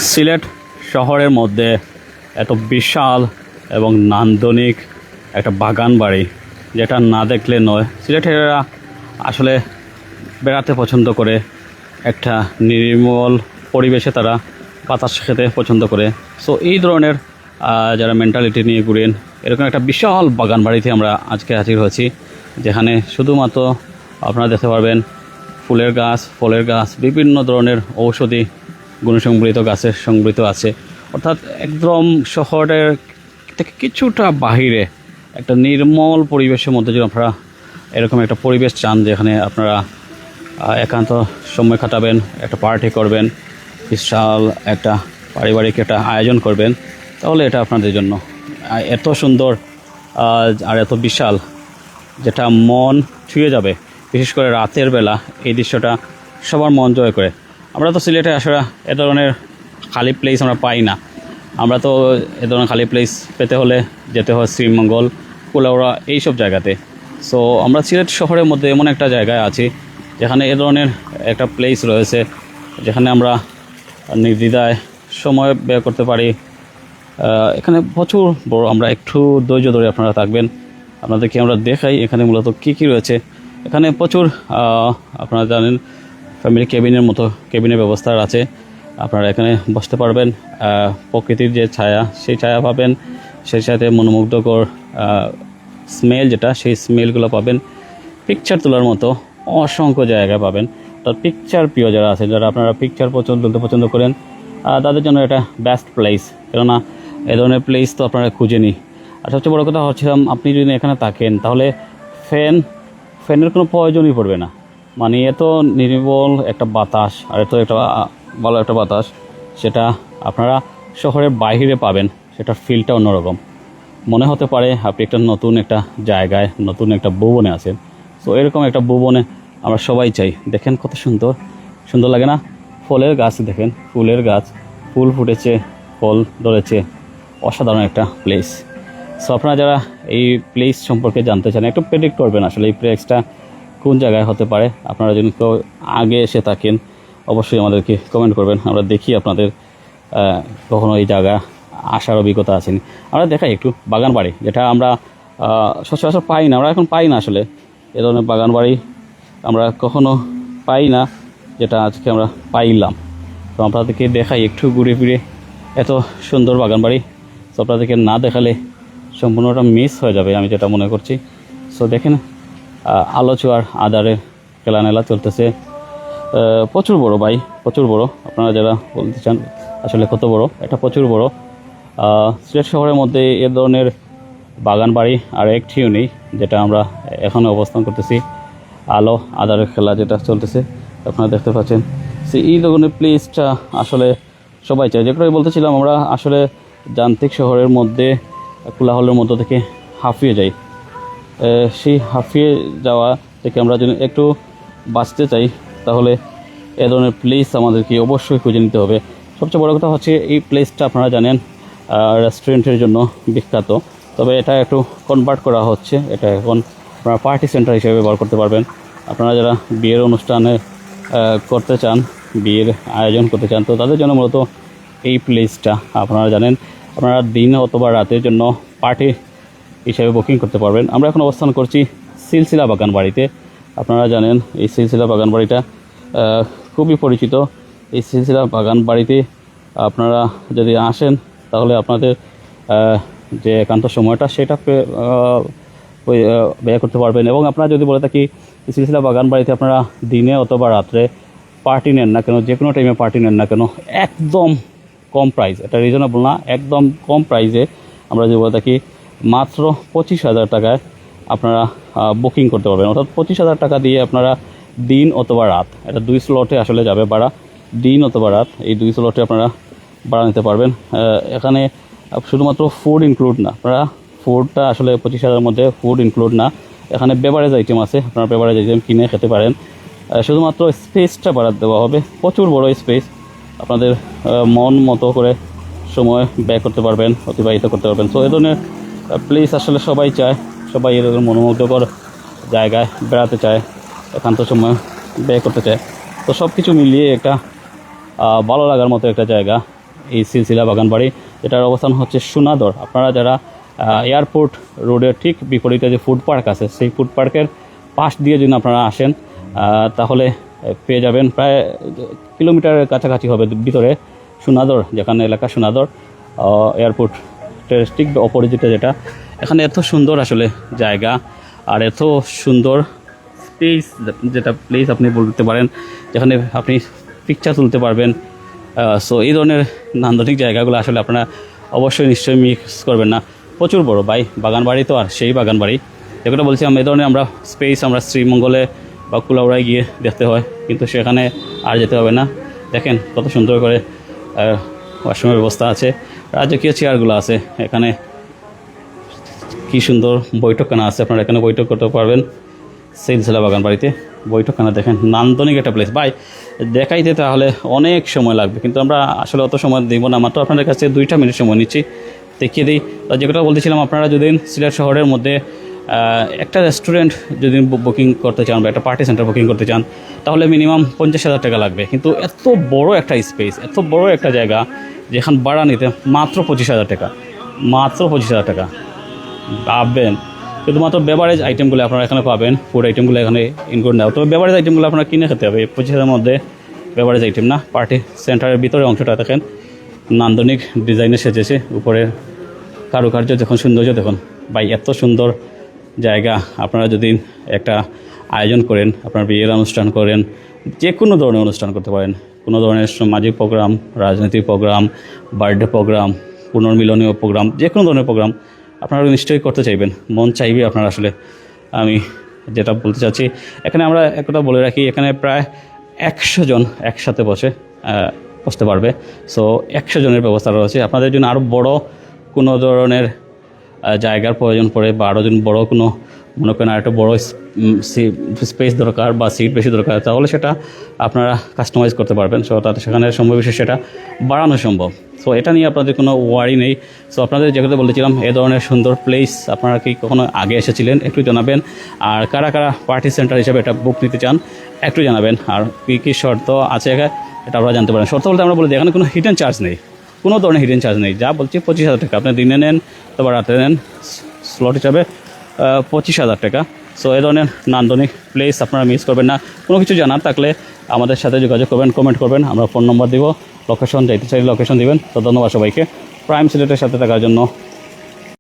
সিলেট শহরের মধ্যে এত বিশাল এবং নান্দনিক একটা বাগান বাড়ি, যেটা না দেখলে নয়। সিলেটেরা আসলে বেড়াতে পছন্দ করে, একটা নির্মল পরিবেশে তারা বাতাস খেতে পছন্দ করে। সো এই ধরনের যারা মেন্টালিটি নিয়ে ঘুরেন, এরকম একটা বিশাল বাগান বাড়িতে আমরা আজকে হাজির হয়েছি, যেখানে শুধুমাত্র আপনারা দেখতে পারবেন ফুলের গাছ, ফলের গাছ, বিভিন্ন ধরনের ঔষধি গুণসংবলিত গাছের সংবলিত আছে। অর্থাৎ একদম শহরের থেকে কিছুটা বাহিরে একটা নির্মল পরিবেশের মধ্যে যদি আপনারা এরকম একটা পরিবেশ চান, যেখানে আপনারা একান্ত সময় কাটাবেন, একটা পার্টি করবেন, বিশাল একটা পারিবারিক একটা আয়োজন করবেন, তাহলে এটা আপনাদের জন্য এত সুন্দর আর এত বিশাল, যেটা মন ছুঁয়ে যাবে। বিশেষ করে রাতের বেলা এই দৃশ্যটা সবার মন জয় করে। আমরা তো সিলেটে আসলে এ ধরনের খালি প্লেস আমরা পাই না। আমরা তো এ ধরনের খালি প্লেস পেতে হলে যেতে হয় শ্রীমঙ্গল, কুলাউড়া, এইসব জায়গাতে। সো আমরা সিলেট শহরের মধ্যে এমন একটা জায়গায় আছি যেখানে এ ধরনের একটা প্লেস রয়েছে, যেখানে আমরা নির্দ্বিধায় সময় ব্যয় করতে পারি। এখানে প্রচুর বড়, আমরা একটু ধৈর্য ধরে আপনারা থাকবেন, আপনাদেরকে আমরা দেখাই এখানে মূলত কী কী রয়েছে। এখানে প্রচুর আপনারা জানেন ফ্যামিলি কেবিনের মতো কেবিনের ব্যবস্থা আছে। আপনারা এখানে বসতে পারবেন, প্রকৃতির যে ছায়া সেই ছায়া পাবেন, সেই সাথে মনোমুগ্ধকর স্মেল যেটা, সেই স্মেলগুলো পাবেন। পিকচার তোলার মতো অসংখ্য জায়গা পাবেন। তো পিকচার প্রিয় যারা আছে, যারা আপনারা পিকচার তুলতে পছন্দ করেন, তাদের জন্য এটা বেস্ট প্লেস। কেননা এ ধরনের প্লেস তো আপনারা খুঁজেনি। আর সবচেয়ে বড় কথা হচ্ছে, আপনি যদি এখানে থাকেন তাহলে ফ্যানের কোনো প্রয়োজনই পড়বে না। মানে এত নির্মল একটা বাতাস, আর এত একটা ভালো একটা বাতাস, সেটা আপনারা শহরের বাইরে পাবেন। সেটার ফিলটা অন্যরকম। মনে হতে পারে আপনি একটা নতুন একটা জায়গায়, নতুন একটা ভুবনে আছেন। সো এরকম একটা ভুবনে আমরা সবাই চাই। দেখেন কত সুন্দর সুন্দর লাগে না? ফলের গাছ দেখেন, ফুলের গাছ, ফুল ফুটেছে, ফল ধরেছে, অসাধারণ একটা প্লেস। সো আপনারা যারা এই প্লেস সম্পর্কে জানতে চান, একটু প্রেডিক্ট করবেন আসলে এই প্লেসটা কোন জায়গায় হতে পারে। আপনারা যদি কেউ আগে এসে থাকেন, অবশ্যই আমাদেরকে কমেন্ট করবেন। আমরা দেখি আপনাদের কখনো এই জায়গা আসার অভিজ্ঞতা আছেন। আমরা দেখাই একটু বাগান বাড়ি, যেটা আমরা সচরাচর পাই না। আমরা এখন পাই না আসলে এ ধরনের বাগান বাড়ি, আমরা কখনো পাই না, যেটা আজকে আমরা পাইলাম। তো আপনাদেরকে দেখাই একটু ঘুরে ফিরে এত সুন্দর বাগান বাড়ি। তো আপনাদেরকে না দেখালে সম্পূর্ণটা মিস হয়ে যাবে, আমি যেটা মনে করছি। সো দেখেন আলো ছোঁয়ার আধারে খেলানেলা চলতেছে। প্রচুর বড় ভাই, প্রচুর বড়। আপনারা যারা বলতে চান আসলে কত বড়, এটা প্রচুর বড়। সিলেট শহরের মধ্যে এ ধরনের বাগান বাড়ি আর একটিও নেই, যেটা আমরা এখনও অবস্থান করতেছি। আলো আধারের খেলা যেটা চলতেছে আপনারা দেখতে পাচ্ছেন। সে এই ধরনের প্লেসটা আসলে সবাই চায়। যেগুলো বলতেছিলাম, আমরা আসলে যান্ত্রিক শহরের মধ্যে কোলাহলের মধ্য থেকে হাঁফিয়ে যাই। সেই হাঁফিয়ে যাওয়া থেকে আমরা যদি একটু বাঁচতে চাই, তাহলে এ ধরনের প্লেস আমাদেরকে অবশ্যই খুঁজে নিতে হবে। সবচেয়ে বড় কথা হচ্ছে, এই প্লেসটা আপনারা জানেন রেস্টুরেন্টের জন্য বিখ্যাত, তবে এটা একটু কনভার্ট করা হচ্ছে। এটা এখন আপনারা পার্টি সেন্টার হিসেবে ব্যবহার করতে পারবেন। আপনারা যারা বিয়ের অনুষ্ঠানে করতে চান, বিয়ের আয়োজন করতে চান, তো তাদের জন্য মূলত এই প্লেসটা আপনারা জানেন, আপনারা দিন অথবা রাতের জন্য পার্টি হিসেবে বুকিং করতে পারবেন। আমরা এখন অবস্থান করছি সিলসিলা বাগান বাড়িতে। আপনারা জানেন এই সিলসিলা বাগান বাড়িটা খুবই পরিচিত। এই সিলসিলা বাগান বাড়িতে আপনারা যদি আসেন, তাহলে আপনাদের যে একান্ত সময়টা সেটা ব্যয় করতে পারবেন। এবং আপনারা যদি বলে থাকি সিলসিলা বাগান বাড়িতে আপনারা দিনে অথবা রাত্রে পার্টি নেন না কেন, যে কোনো টাইমে পার্টি নেন না কেন, একদম কম প্রাইস, এটা রিজনেবল না, একদম কম প্রাইসে আমরা যদি বলে থাকি মাত্র 25,000 টাকায় আপনারা বুকিং করতে পারবেন। অর্থাৎ 25,000 টাকা দিয়ে আপনারা দিন অথবা রাত, এটা 2 স্লটে আসলে যাবে ভাড়া, দিন অথবা রাত, এই 2 স্লটে আপনারা ভাড়া নিতে পারবেন। এখানে শুধুমাত্র ফুড ইনক্লুড না, আপনারা ফুডটা আসলে 25,000-এর মধ্যে ফুড ইনক্লুড না। এখানে বেভারেজ আইটেম আছে, আপনারা বেভারেজ আইটেম কিনে খেতে পারেন। শুধুমাত্র স্পেসটা ভাড়া দেওয়া হবে, প্রচুর বড় স্পেস। আপনাদের মন মতো করে সময় ব্যয় করতে পারবেন, অতিবাহিত করতে পারবেন। সো এ ধরনের প্লেস আসলে সবাই চায়, সবাই এরকম মনোমুগ্ধকর জায়গায় বেড়াতে চায়, একান্ত সময় ব্যয় করতে চায়। তো সব কিছু মিলিয়ে একটা ভালো লাগার মতো একটা জায়গা। এই সিলসিলা বাগান বাড়ি, এটার অবস্থান হচ্ছে সোনাদর। আপনারা যারা এয়ারপোর্ট রোডের ঠিক বিপরীতে যে ফুড পার্ক আছে, সেই ফুড পার্কের পাশ দিয়ে যদি আপনারা আসেন তাহলে পেয়ে যাবেন, প্রায় কিলোমিটারের কাছাকাছি হবে ভিতরে সোনাদর, যেখানে এলাকা সোনাদর এয়ারপোর্টের ঠিক অপোজিটে যেটা। এখানে এত সুন্দর আসলে জায়গা আর এত সুন্দর স্পেস, যেটা প্লেস আপনি বলতে পারেন, যেখানে আপনি পিকচার তুলতে পারবেন। সো এই ধরনের নান্দনিক জায়গাগুলো আসলে আপনারা অবশ্যই নিশ্চয়ই মিক্স করবেন না। প্রচুর বড় ভাই বাগান বাড়ি, তো আর সেই বাগান বাড়ি যেগুলো বলছিলাম, এই ধরনের আমরা স্পেস আমরা শ্রীমঙ্গলে বা কুলাউড়ায় গিয়ে দেখতে হয়, কিন্তু সেখানে আর যেতে হবে না। দেখেন কত সুন্দর করে ওয়াশরুমের ব্যবস্থা আছে, রাজকীয় চেয়ারগুলো আছে, এখানে কি সুন্দর বৈঠকখানা আছে, আপনারা এখানে বৈঠক করতে পারবেন। সিলসিলা বাগান বাড়িতে বৈঠকখানা দেখেন, নান্দনিক একটা প্লেস ভাই, দেখাইতে তাহলে অনেক সময় লাগবে, কিন্তু আমরা আসলে অত সময় দিব না, মাত্র আপনাদের কাছে 2 মিনিট সময় নিচ্ছি, দেখিয়ে দিই। যেটা বলতেছিলাম, আপনারা যদি সিলেট শহরের মধ্যে একটা রেস্টুরেন্ট যদি বুকিং করতে চান বা একটা পার্টি সেন্টার বুকিং করতে চান, তাহলে মিনিমাম 50,000 টাকা লাগবে। কিন্তু এত বড় একটা স্পেস, এত বড় একটা জায়গা, যেখানে ভাড়া নিতে মাত্র 25,000 টাকা, মাত্র 25,000 টাকা। ভাববেন, শুধুমাত্র বেভারেজ আইটেমগুলো আপনারা এখানে পাবেন, ফুড আইটেমগুলো এখানে ইনক্লুড নেওয়া, তবে বেভারেজ আইটেমগুলো আপনারা কিনে খেতে হবে। 25,000 মধ্যে বেভারেজ আইটেম না। পার্টি সেন্টারের ভিতরে অংশটা দেখেন, নান্দনিক ডিজাইনে সেজেছে, উপরের কারুকার্য দেখুন, সৌন্দর্য দেখুন ভাই, এত সুন্দর জায়গা। আপনারা যদি একটা আয়োজন করেন, আপনার বিয়ের অনুষ্ঠান করেন, যে কোনো ধরনের অনুষ্ঠান করতে পারেন, কোনো ধরনের সামাজিক প্রোগ্রাম, রাজনৈতিক প্রোগ্রাম, বার্থডে প্রোগ্রাম, পুনর্মিলনীয় প্রোগ্রাম, যে কোনো ধরনের প্রোগ্রাম আপনারা নিশ্চয়ই করতে চাইবেন, মন চাইবে আপনারা। আসলে আমি যেটা বলতে চাচ্ছি, এখানে আমরা একটা বলে রাখি, এখানে প্রায় 100 জন একসাথে বসতে পারবে। সো 100 জনের ব্যবস্থা রয়েছে। আপনাদের জন্য আরও বড় কোনো ধরনের জায়গার প্রয়োজন পড়ে, বা আরও যদি বড়ো কোনো মনে করেন আর একটা বড়ো স্পেস দরকার বা সিট বেশি দরকার, তাহলে সেটা আপনারা কাস্টমাইজ করতে পারবেন। সো তাতে সেখানে সম্ভব বিশেষ সেটা বাড়ানো সম্ভব। সো এটা নিয়ে আপনাদের কোনো ওয়ারি নেই। সো আপনাদের যেগুলো বলেছিলাম, এ ধরনের সুন্দর প্লেস আপনারা কি কখনো আগে এসেছিলেন একটু জানাবেন, আর কারা কারা পার্টি সেন্টার হিসেবে এটা বুক নিতে চান একটু জানাবেন, আর কী কী শর্ত আছে এটা আপনারা জানতে পারেন। শর্ত বলতে আমরা বলি এখানে কোনো হিডেন চার্জ নেই, কোনো ধরনের হিডেন চার্জ নেই। যা বলছি 25,000 টাকা, আপনি দিনে নেন অথবা রাতে নেন, স্লট হিসাবে 25,000 টাকা। সো এই ধরনের নান্দনিক প্লেস আপনারা মিস করবেন না। কোনো কিছু জানার থাকলে আমাদের সাথে যোগাযোগ করবেন, কমেন্ট করবেন, আমরা ফোন নম্বর দিব, লোকেশন যাইতে চাইলে লোকেশন দিবেন। তো ধন্যবাদ সবাইকে প্রাইম সিলেটের সাথে থাকার জন্য।